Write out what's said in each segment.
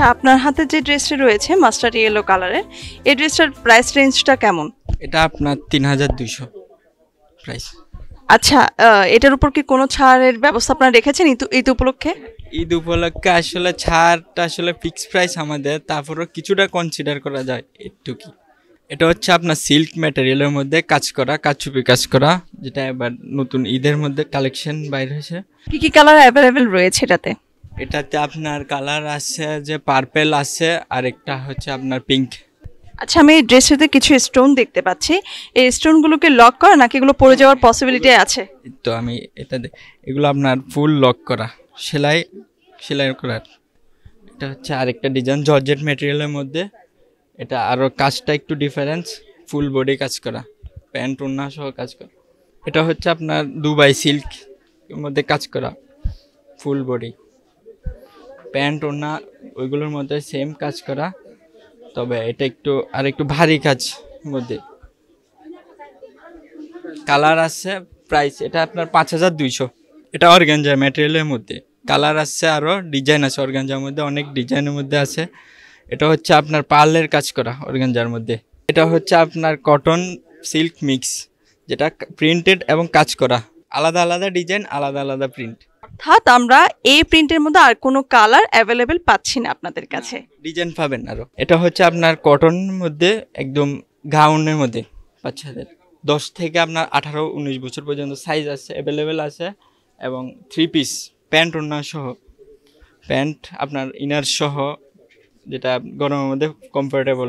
আচ্ছা, আপনার হাতে যে ড্রেসটা রয়েছে মাস্টার্ড ইয়েলো কালারের, এই ড্রেসটার প্রাইস রেঞ্জটা কেমন? এটা আপনার ৩,২০০ প্রাইস। আচ্ছা, এটার উপর কি কোনো ছাড়ের ব্যবস্থা আপনারা রেখেছেন ঈদ উপলক্ষে? ঈদ উপলক্ষে আসলে ছাড়টা আসলে ফিক্সড প্রাইস আমাদের, তারপরেও কিছুটা কনসিডার করা যায় একটু কি। এটা হচ্ছে আপনার সিল্ক ম্যাটেরিয়ালের মধ্যে কাজ করা, কারচুপি কাজ করা, যেটা এবার নতুন ঈদের মধ্যে কালেকশন বাইর হয়েছে। কি কি কালার অ্যাভেলেবেল রয়েছে এটাতে? এটাতে আপনার কালার আছে যে পার্পেল আছে, আর একটা হচ্ছে আপনার পিঙ্ক। আচ্ছা, আমি এই ড্রেসটাতে কিছু স্টোন দেখতে পাচ্ছি, এই স্টোনগুলোকে লক করা নাকি এগুলো পড়ে যাওয়ার পসিবিলিটি আছে? তো আমি এগুলো আপনার ফুল লক করা, সেলাই করার। এটা হচ্ছে আরেকটা ডিজাইন জর্জেট ম্যাটেরিয়ালের মধ্যে, এটা আরও কাজটা একটু ডিফারেন্স, ফুল বডি কাজ করা, প্যান্ট ওড়না সহ কাজ করা। এটা হচ্ছে আপনার দুবাই সিল্ক এর মধ্যে কাজ করা, ফুল বডি প্যান্ট ওড়না ওইগুলোর মধ্যে সেম কাজ করা, তবে এটা একটু ভারী কাজ মধ্যে। কালার আছে, প্রাইস এটা আপনার ৫,২০০। এটা অর্গানজা ম্যাটেরিয়ালের মধ্যে, কালার আছে, আরও ডিজাইন আছে অর্গানজার মধ্যে, অনেক ডিজাইনের মধ্যে আছে। এটা হচ্ছে আপনার পার্লের কাজ করা অর্গানজার মধ্যে। এটা হচ্ছে আপনার কটন সিল্ক মিক্স, যেটা প্রিন্টেড এবং কাজ করা, আলাদা আলাদা ডিজাইন, আলাদা আলাদা প্রিন্ট। অর্থাৎ আমরা এই প্রিন্টের মধ্যে আর কোনো কালার অ্যাভেলেবেল পাচ্ছি না আপনাদের কাছে? ডিজাইন পাবেন আরও। এটা হচ্ছে আপনার কটনের মধ্যে, একদম গাউনের মধ্যে, বাচ্চাদের 10 থেকে আপনার 18-19 বছর পর্যন্ত সাইজ আছে, অ্যাভেলেবেল আছে। এবং 3 পিস প্যান্ট ওড়না সহ, প্যান্ট আপনার ইনার সহ, যেটা গরমের মধ্যে কমফোর্টেবল।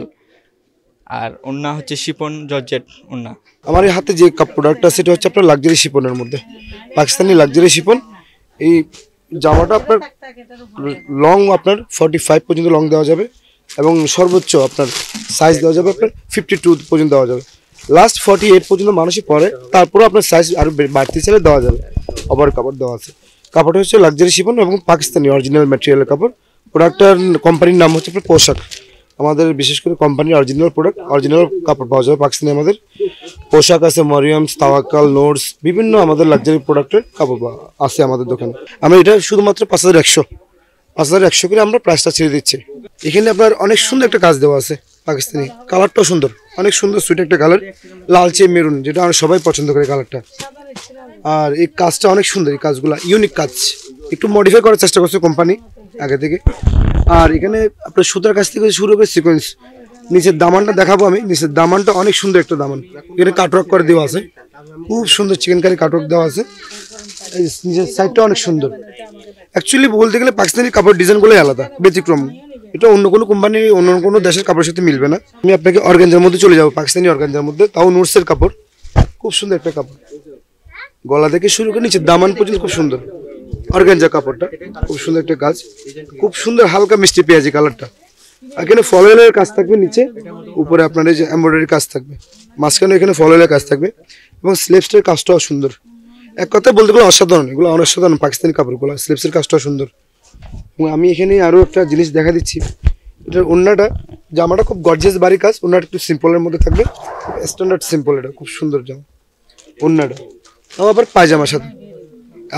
আর ওড়না হচ্ছে শিপন জর্জেট ওড়না। আমার এই হাতে যে প্রোডাক্টটা সেটা হচ্ছে আপনার লাক্সারি শিপনের মধ্যে, পাকিস্তানি লাক্সারি শিপন। এই জামাটা আপনার লং আপনার 45 পর্যন্ত লং দেওয়া যাবে, এবং সর্বোচ্চ আপনার সাইজ দেওয়া যাবে আপনার 52 পর্যন্ত দেওয়া যাবে। লাস্ট 48 পর্যন্ত মানুষই পরে, তারপরেও আপনার সাইজ আরও বাড়তি চাইলে দেওয়া যাবে। ওভার কাপড় দেওয়া আছে। কাপড়টা হচ্ছে লাক্সারি শিপন এবং পাকিস্তানি অরিজিনাল ম্যাটেরিয়ালের কাপড়। প্রোডাক্টটার কোম্পানির নাম হচ্ছে আপনার পোশাক। আমাদের বিশেষ করে কোম্পানির অরিজিনাল প্রোডাক্ট, অরিজিনাল কাপড় পাওয়া যাবে পাকিস্তানি। আমাদের পোশাক আছে, মরিয়ামস, তাওয়াক্কাল, নোটস, বিভিন্ন আমাদের লাক্সারি প্রোডাক্টের কাপড় আছে আমাদের দোকানে। আমরা এটা শুধুমাত্র ৫,১০০ করে আমরা প্রাইসটা ছেড়ে দিচ্ছি। এখানে আপনার অনেক সুন্দর একটা কাজ দেওয়া আছে পাকিস্তানি, কালারটাও সুন্দর, অনেক সুন্দর সুইট একটা কালার, লালচে মেরুন, যেটা আমরা সবাই পছন্দ করি কালারটা। আর এই কাজটা অনেক সুন্দর, এই কাজগুলো ইউনিক কাজ, একটু মডিফাই করার চেষ্টা করছে কোম্পানি আগে থেকে। আর এখানে আপনার সুতার কাছ থেকে শুরু করে সিকোয়েন্স, নিচের দামানটা দেখাবো আমি। নিচের দামানটা অনেক সুন্দর একটা দামান, এখানে কাটওয়ার্ক করে দেওয়া আছে, খুব সুন্দর চিকেন কারি কাটওয়ার্ক দেওয়া আছে। এই নিচের সাইডটা অনেক সুন্দর। অ্যাকচুয়ালি বলতে গেলে পাকিস্তানি কাপড় ডিজাইনগুলোই আলাদা, ব্যতিক্রম। এটা অন্য কোনো কোম্পানি, অন্য কোনো দেশের কাপড়ের সাথে মিলবে না। আমি আপনাকে অর্গানজার মধ্যে চলে যাবো, পাকিস্তানি অর্গানজার মধ্যে, তাও নুটসের কাপড়, খুব সুন্দর একটা কাপড়। গলা থেকে শুরু করে নিচে দামান পর্যন্ত খুব সুন্দর অর্গানজা কাপড়টা, খুব সুন্দর একটা কাজ, খুব সুন্দর হালকা মিষ্টি পেঁয়াজি কালারটা। এখানে ফলোয়েলের কাজ থাকবে নিচে, উপরে আপনার এই যে এমব্রয়ডারি কাজ থাকবে, মাঝখানে এখানে ফলোয়েলের কাজ থাকবে, এবং স্লিভসের কাজটাও সুন্দর। এক কথায় বলতে গেলে অসাধারণ, এগুলো অসাধারণ পাকিস্তানি কাপড়গুলো, স্লিভসের কাজটাও সুন্দর। এবং আমি এখানে আরও একটা জিনিস দেখা দিচ্ছি, এটার ওড়নাটা, জামাটা খুব গর্জিয়াস বাড়ি কাজ, ওড়নাটা একটু সিম্পলের মধ্যে থাকবে, স্ট্যান্ডার্ড সিম্পল। এটা খুব সুন্দর জামা, ওড়নাটা তাও আবার পায়জামার সাথে।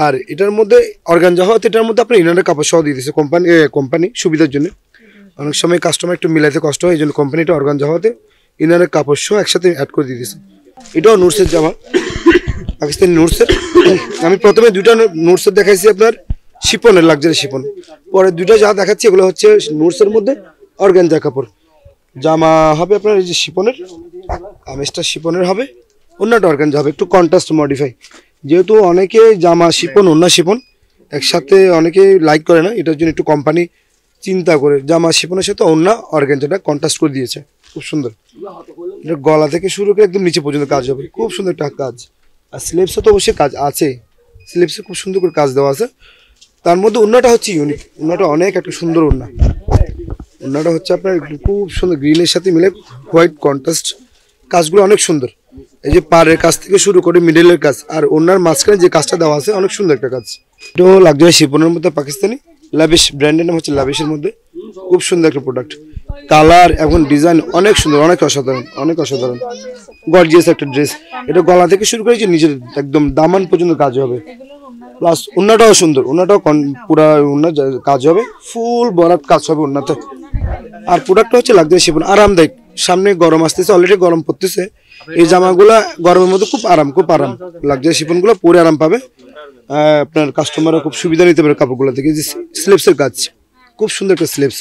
আর এটার মধ্যে অর্গানজা হওয়াতে এটার মধ্যে আপনার ইনারের কাপড় সহ দিয়ে দিচ্ছে কোম্পানি সুবিধার জন্য। অনেক সময় কাস্টমার একটু মিলাইতে কষ্ট হয়, এই জন্য কোম্পানিটা অর্গানজা হওয়াতে ইনারের কাপড় সহ একসাথে অ্যাড করে দিয়ে দিচ্ছে। এটাও নুটসের জামা, পাকিস্তানি নুটসের। আমি প্রথমে দুইটা নুটসের দেখাইছি আপনার শিপনের, লাক্সারি শিপন। পরে দুইটা যা দেখাচ্ছি এগুলো হচ্ছে নুটসের মধ্যে অর্গানজা কাপড়। জামা হবে আপনার এই যে শিপনের, আমেজটা শিপনের হবে, অন্যটা অর্গানজা হবে, একটু কন্ট্রাস্ট মডিফাই। যেহেতু অনেকে জামা শিপন অন্য শিপন একসাথে অনেকে লাইক করে না, এটার জন্য একটু কোম্পানি চিন্তা করে জামা শিপনের সাথে অন্য অর্গানজাটা কন্ট্রাস্ট করে দিয়েছে, খুব সুন্দর। এটা গলা থেকে শুরু করে একদম নিচে পর্যন্ত কাজ হবে, খুব সুন্দর একটা কাজ। আর স্লিভসে তো অবশ্যই কাজ আছে, স্লিভসে খুব সুন্দর করে কাজ দেওয়া আছে। তার মধ্যে ওড়নাটা হচ্ছে ইউনিক, ওড়নাটা অনেক একটা সুন্দর ওড়না। ওড়নাটা হচ্ছে আপনার খুব সুন্দর গ্রিনের সাথে মিলে হোয়াইট কন্ট্রাস্ট, কাজগুলো অনেক সুন্দর। এই যে পাড়ের কাজ থেকে শুরু করে মিডলের কাজ, আর ওড়নার মাঝখানে যে কাজটা দেওয়া আছে অনেক সুন্দর একটা কাজ। এটাও লাক্সারি শিপনের মধ্যে পাকিস্তানি, লাভিশ ব্র্যান্ডের নাম হচ্ছে লাভিশের মধ্যে, খুব সুন্দর একটা প্রোডাক্ট। কালার এবং ডিজাইন অনেক সুন্দর, অনেক অসাধারণ, অনেক অসাধারণ, গর্জিয়াস একটা ড্রেস। এটা গলা থেকে শুরু করে যে নিজের একদম দামান পর্যন্ত কাজ হবে, প্লাস ওন্নাটাও সুন্দর, ওন্নাটাও পুরা ওন্না কাজ হবে, ফুল বরাত কাজ হবে ওন্নাতে। আর প্রোডাক্টটা হচ্ছে লাক্সারি শিফন, আরামদায়ক। সামনে গরম আসতেছে, অলরেডি গরম পড়তেছে, এই জামাগুলা গরমের মধ্যে খুব আরাম লাক্সারি শিফনগুলো পরে আরাম পাবে। আপনার কাস্টমাররা খুব সুবিধা নিতে পারে কাপড়গুলো থেকে। যে স্লিপসের কাজ, খুব সুন্দর একটা স্লিপস,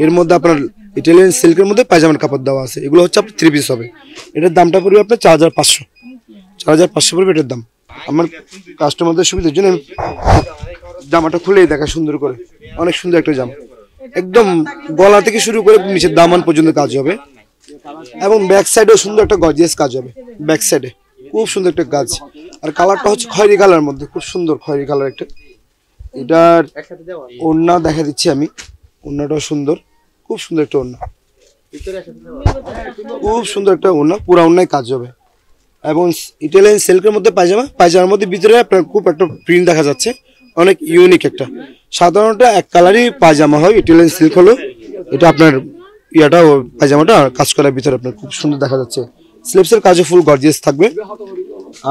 এর মধ্যে আপনার ইটালিয়ান সিল্কের মধ্যে পায়জামার কাপড় দেওয়া আছে। এগুলো হচ্ছে আপনার 3 পিস হবে। এটার দামটা পড়বে আপনার 4500 পড়বে এটার দাম। আমার কাস্টমারদের সুবিধার জন্য আমি জামাটা খুলেই দেখা সুন্দর করে, অনেক সুন্দর একটা জামা, একদম গলা থেকে শুরু করে নিচের দামান পর্যন্ত কাজ হবে। এবং ব্যাক সাইডেও সুন্দর একটা গর্জিয়াস কাজ হবে, ব্যাক সাইডে খুব সুন্দর একটা কাজ। আর কালারটা হচ্ছে খয়েরি কালারের মধ্যে, খুব সুন্দর খয়েরি কালার একটা। এটার ওড়না দেখা দিচ্ছি আমি, ওড়নাটাও সুন্দর, খুব সুন্দর একটা ওড়না, খুব সুন্দর একটা ওড়না, পুরা ওড়নায় কাজ হবে। এবং ইটালিয়ান সিল্কের মধ্যে পায়জামার মধ্যে ভিতরে আপনার খুব একটা প্রিন্ট দেখা যাচ্ছে, অনেক ইউনিক একটা। সাধারণত এক কালারই পায়জামা হয়, ইটালিয়ান সিল্ক হলো এটা আপনার ইয়াটা পায়জামাটা কাজ করার ভিতরে আপনার খুব সুন্দর দেখা যাচ্ছে। স্লিপসের কাজে ফুল গর্জিয়াস থাকবে।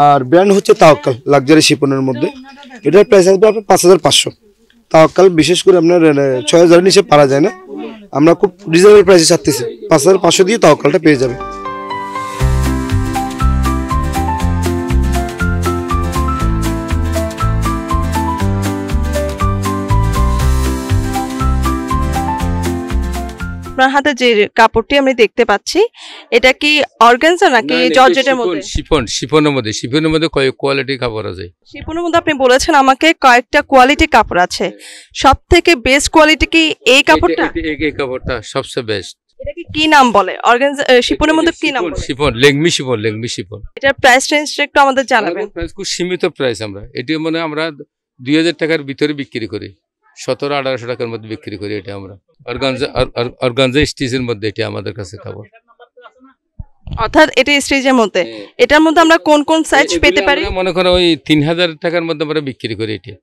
আর ব্র্যান্ড হচ্ছে তাওয়াক্কাল লাক্সারি শিপনের মধ্যে। এটার প্রাইস আসবে আপনার 5500। তাওয়াক্কাল বিশেষ করে আপনার 6000 নিচে পারা যায় না, আমরা খুব রিজনেবল প্রাইসে ছাড়তেছি। 5500 দিয়ে তাওয়াক্কালটা পেয়ে যাবে। আপনার হাতে যে কাপড়টি আমি দেখতে পাচ্ছি, এটা কি অর্গানজা নাকি জর্জেটের মধ্যে? শিফনের মধ্যে কয়েক কোয়ালিটি কাপড় আছে। শিফনের মধ্যে আপনি বলেছেন আমাকে কয়েকটা কোয়ালিটি কাপড় আছে, সব থেকে বেস্ট কোয়ালিটি কি এই কাপড়টা? এই কাপড়টা সবচেয়ে বেস্ট। এটা কি নাম বলে? অর্গানজা শিফনের মধ্যে কি নাম বলে? শিফন, লেংমি শিফন। এটার প্রাইস রেঞ্জটা একটু আমাদের জানাবেন। প্রাইস খুব সীমিত প্রাইস। এটি মানে আমরা 2000 টাকার ভিতরে বিক্রি করি, 1700-1800 টাকার মধ্যে বিক্রি করি। এটা আমরা অর্গানজা স্টিচের মধ্যে এটা আমাদের কাছে কাপড়। অর্থাৎ এটা স্টেজের মধ্যে, এটার মধ্যে আমরা কোন কোন সাইজ পেতে পারি? মনে করো ওই 3000 টাকার মধ্যে আমরা বিক্রি করি। এটা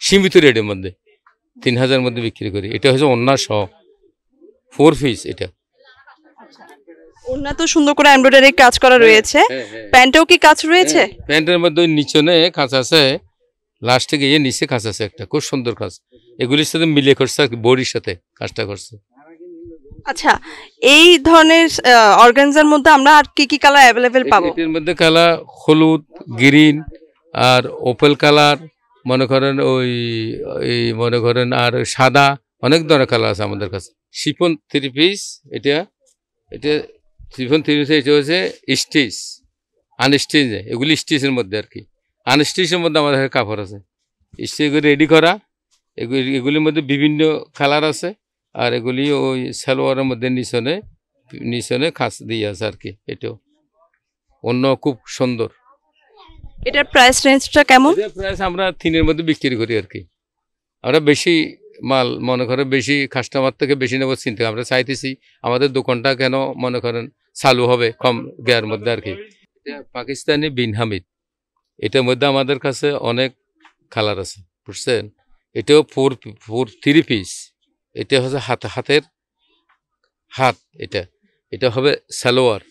সীমিত রেটের মধ্যে 3000 মধ্যে বিক্রি করি। এটা হচ্ছে ওন্না সহ 4 পিস। এটা ওন্না তো সুন্দর করে এমব্রয়ডারি কাজ করা রয়েছে, প্যান্টেও কি কাজ রয়েছে? প্যান্টের মধ্যে নিচনে কাজ আছে, লাস্টে গিয়ে নিচে কাজ আছে একটা, খুব সুন্দর কাজ। এগুলির সাথে মিলে করছে, বডির সাথে কাজটা করছে। আচ্ছা, এই ধরনের অর্গানজার মধ্যে আমরা আর কি কি কালার অ্যাভেলেবেল পাবো? এর মধ্যে কালার হলুদ, গ্রিন আর ওপেল কালার, মনে করেন মনে করেন আর সাদা, অনেক ধরনের কালার আছে আমাদের কাছে। শিফন 3 পিস, এটা শিফন 3 পিস। এটা হচ্ছে স্টিচ, আনস্টিচ, এগুলি স্টিচের মধ্যে আর কি। আনস্টিচের মধ্যে আমাদের কাপড় আছে, স্টিচ রেডি করা। এগুলির মধ্যে বিভিন্ন কালার আছে। আর এগুলি ওই সালোয়ারের মধ্যে নিচনে খাস দিয়ে আছে আর কি। এটাও অন্য খুব সুন্দর। এটার প্রাইস রেঞ্জটা কেমন? প্রাইস আমরা 3-এর মধ্যে বিক্রি করি আর কি। আমরা বেশি মাল মনে করেন বেশি কাস্টমার থেকে বেশি নেবো চিন্তা, আমরা চাইতেছি আমাদের দোকানটা কেন মনে করেন চালু হবে কম গেয়ার মধ্যে আর কি। এটা পাকিস্তানি বিন হামিদ, এটার মধ্যে আমাদের কাছে অনেক কালার আছে, বুঝছেন। এটাও 3 পিস। এটা হচ্ছে হাতের হাত, এটা হবে সালোয়ার,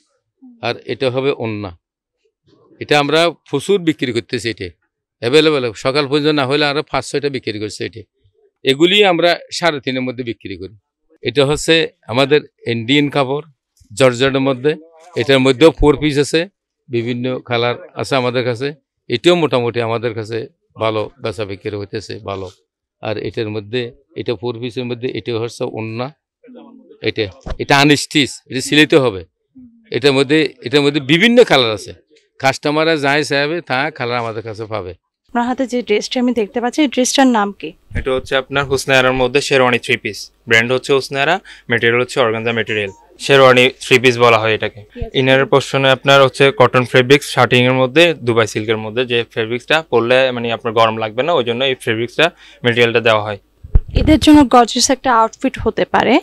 আর এটা হবে ওন্না। এটা আমরা প্রচুর বিক্রি করতেছি। এটা অ্যাভেলেবেল, সকাল পর্যন্ত না হলে আরো 5-6টা বিক্রি করছে। এগুলি আমরা 3.5-এর মধ্যে বিক্রি করি। এটা হচ্ছে আমাদের ইন্ডিয়ান কাপড়, জর্জেটের মধ্যে। এটার মধ্যেও 4 পিস আছে, বিভিন্ন কালার আছে আমাদের কাছে। এটাও মোটামুটি আমাদের কাছে ভালো বেচা বিক্রি হইতেছে ভালো। আর এটার মধ্যে এটা 4 পিসের মধ্যে এটা হচ্ছে ওন্না, এটা আনস্টিচ, এটা সিলাইতে হবে। এটার মধ্যে বিভিন্ন কালার আছে, কাস্টমাররা যাই চাইবে তা কালার আমাদের কাছে পাবে। আপনার হাতে যে ড্রেসটা আমি দেখতে পাচ্ছি, এই ড্রেসটার নাম কি? এটা হচ্ছে আপনার হুসনারার মধ্যে শেরওয়ানি 3 পিস। ব্র্যান্ড হচ্ছে হুসনারা, ম্যাটেরিয়াল হচ্ছে অর্গানজা ম্যাটেরিয়াল। শেরওয়ানি 3 পিস বলা হয় এটাকে। ইনারের পোর্শনে আপনার হচ্ছে কটন ফেব্রিক্স, শার্টিং এর মধ্যে দুবাই সিল্কের মধ্যে, যে ফেব্রিক্সটা পরলে মানে আপনার গরম লাগবে না, ওই জন্য এই ফেব্রিক্সটা ম্যাটেরিয়ালটা দেওয়া হয়। এদের জন্য গর্জিয়াস একটা আউটফিট হতে পারে।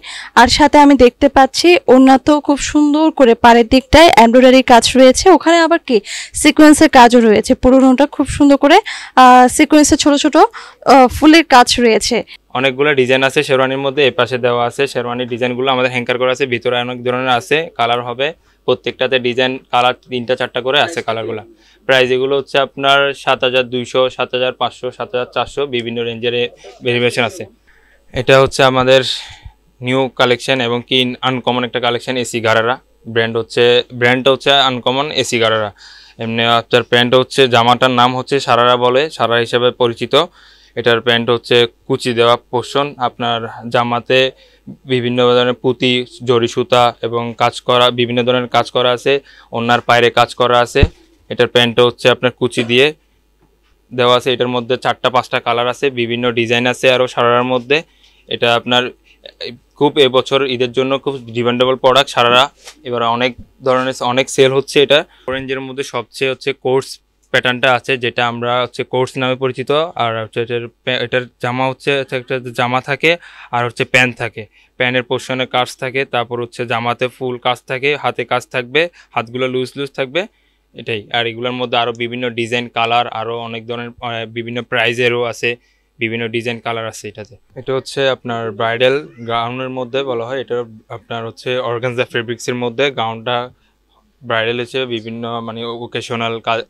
আর সাথে আমি দেখতে পাচ্ছি ওন্নাতেও খুব সুন্দর করে পাড়ের দিকটায় এমব্রয়ডারি কাজ রয়েছে, ওখানে আবার কি সিকোয়েন্সের কাজও রয়েছে। পুরোনোটা খুব সুন্দর করে সিকোয়েন্সের ছোট ছোট ফুলের কাজ রয়েছে। অনেকগুলো ডিজাইন আছে শেরওয়ানির মধ্যে, এই পাশে দেওয়া আছে শেরওয়ানির ডিজাইনগুলো আমাদের হ্যাঙ্কার করা আছে, ভিতরে অনেক ধরনের আছে, কালার হবে প্রত্যেকটাতে ডিজাইন কালার 3টা 4টা করে আছে কালারগুলো। প্রাইস এগুলো হচ্ছে আপনার 7200, 7500, 7400 বিভিন্ন রেঞ্জের ভেরিয়েশন আছে। এটা হচ্ছে আমাদের নিউ কালেকশন এবং কি আনকমন একটা কালেকশন এসি গারারা। ব্র্যান্ডটা হচ্ছে আনকমন এসি গারারা। এমনি আপনার প্যান্ট হচ্ছে জামাটার নাম হচ্ছে সারারা বলে, সারা হিসেবে পরিচিত। এটার প্যান্ট হচ্ছে কুচি দেওয়া পোর্শন, আপনার জামাতে বিভিন্ন ধরনের পুঁতি, জরি সুতা এবং কাজ করা, বিভিন্ন ধরনের কাজ করা আছে, ওনার পায়ের কাজ করা আছে। এটার প্যান্টটা হচ্ছে আপনার কুচি দিয়ে দেওয়া আছে। এটার মধ্যে 4টা 5টা কালার আছে, বিভিন্ন ডিজাইন আছে আরও সারারার মধ্যে। এটা আপনার খুব এবছর ঈদের জন্য খুব ডিমান্ডেবল প্রোডাক্ট সারারা। এবার অনেক ধরনের অনেক সেল হচ্ছে। এটা অরেঞ্জের মধ্যে সবচেয়ে হচ্ছে কোর্স প্যাটার্নটা আছে, যেটা আমরা হচ্ছে কোর্স নামে পরিচিত। আর হচ্ছে এটার জামা হচ্ছে একটা জামা থাকে আর হচ্ছে প্যান্ট থাকে, প্যান্টের পোর্শনে কাজ থাকে, তারপর হচ্ছে জামাতে ফুল কাজ থাকে, হাতে কাজ থাকবে, হাতগুলো লুজ থাকবে, এটাই। আর এগুলোর মধ্যে আরও বিভিন্ন ডিজাইন কালার, আরও অনেক ধরনের বিভিন্ন প্রাইজেরও আছে, বিভিন্ন ডিজাইন কালার আছে এটাতে। এটা হচ্ছে আপনার ব্রাইডাল গাউনের মধ্যে বলা হয়। এটা আপনার হচ্ছে অর্গানজা ফেব্রিক্সের মধ্যে গাউনটা ব্রাইডাল হিসেবে বিভিন্ন মানে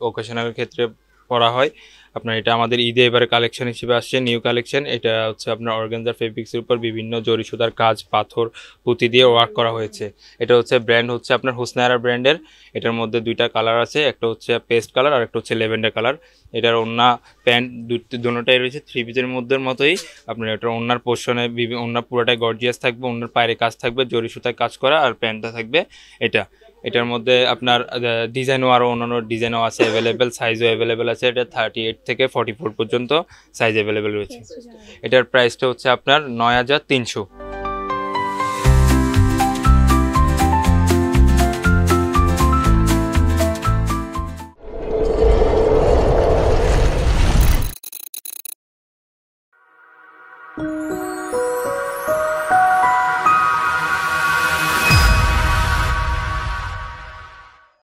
ওকেশনাল ক্ষেত্রে পরা হয় আপনার। এটা আমাদের ঈদে এবারে কালেকশন হিসেবে আসছে, নিউ কালেকশন। এটা হচ্ছে আপনার অর্গানজা ফেব্রিক্সের উপর বিভিন্ন জরি সুতার কাজ, পাথর, পুঁতি দিয়ে ওয়ার্ক করা হয়েছে। এটা হচ্ছে ব্র্যান্ড হচ্ছে আপনার হুসনায়রা ব্র্যান্ডের। এটার মধ্যে 2টা কালার আছে, একটা হচ্ছে পেস্ট কালার আর একটা হচ্ছে ল্যাভেন্ডার কালার। এটার ওড়না প্যান্ট দুটোটাই রয়েছে 3 পিসের মধ্যে মতোই। আপনার এটার ওড়নার পোর্শনে ওড়না পুরোটাই গর্জিয়াস থাকবে, ওড়নার পায়ের কাজ থাকবে, জরি সুতায় কাজ করা, আর প্যান্টটা থাকবে এটা। এটার মধ্যে আপনার ডিজাইনও আরও অন্যান্য ডিজাইনও আছে অ্যাভেলেবেল, সাইজও অ্যাভেলেবেল আছে। এটা 38 থেকে 44 পর্যন্ত সাইজ অ্যাভেলেবেল রয়েছে। এটার প্রাইসটা হচ্ছে আপনার 9300।